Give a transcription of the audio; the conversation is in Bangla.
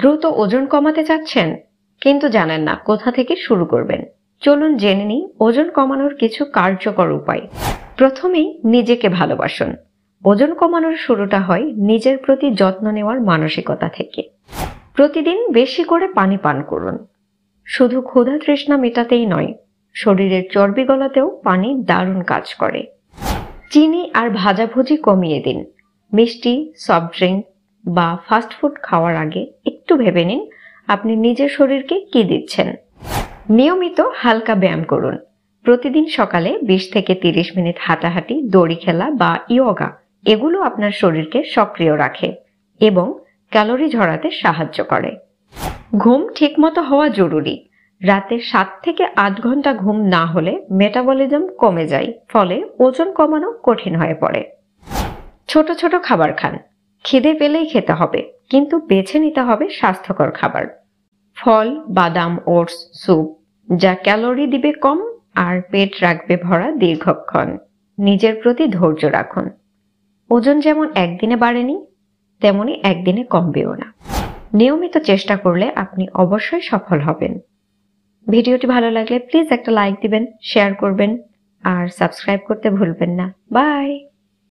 দ্রুত ওজন কমাতে চাচ্ছেন কিন্তু জানেন না কোথা থেকে শুরু করবেন? চলুন জেনে নিই ওজন কমানোর কিছু কার্যকর উপায়। প্রথমেই নিজেকে ভালোবাসুন। ওজন কমানোর শুরুটা হয় নিজের প্রতি যত্ন নেওয়ার মানসিকতা থেকে। প্রতিদিন বেশি করে পানি পান করুন। শুধু ক্ষুধা তৃষ্ণা মেটাতেই নয়, শরীরের চর্বি গলাতেও পানি দারুণ কাজ করে। চিনি আর ভাজাভুজি কমিয়ে দিন। মিষ্টি, সফট ড্রিঙ্ক বা ফাস্টফুড খাওয়ার আগে একটু ভেবে নিন আপনি নিজের শরীরকে কি দিচ্ছেন। নিয়মিত হালকা ব্যায়াম করুন। প্রতিদিন সকালে 20 থেকে 30 মিনিট হাঁটাহাঁটি, দড়ি খেলা বা ইয়োগা এগুলো আপনার শরীরকে সক্রিয় রাখে এবং ক্যালোরি ঝরাতে সাহায্য করে। ঘুম ঠিকমতো হওয়া জরুরি। রাতে 7 থেকে 8 ঘন্টা ঘুম না হলে মেটাবলিজম কমে যায়, ফলে ওজন কমানো কঠিন হয়ে পড়ে। ছোট ছোট খাবার খান। খিদে পেলেই খেতে হবে, কিন্তু বেছে নিতে হবে স্বাস্থ্যকর খাবার। ফল, বাদাম, ওটস, স্যুপ যা ক্যালোরি দিবে কম আর পেট রাখবে ভরা দীর্ঘক্ষণ। নিজের প্রতি ধৈর্য রাখুন। ওজন যেমন একদিনে বাড়েনি, তেমনি একদিনে কমবেও না। নিয়মিত চেষ্টা করলে আপনি অবশ্যই সফল হবেন। ভিডিওটি ভালো লাগলে প্লিজ একটা লাইক দিবেন, শেয়ার করবেন আর সাবস্ক্রাইব করতে ভুলবেন না। বাই।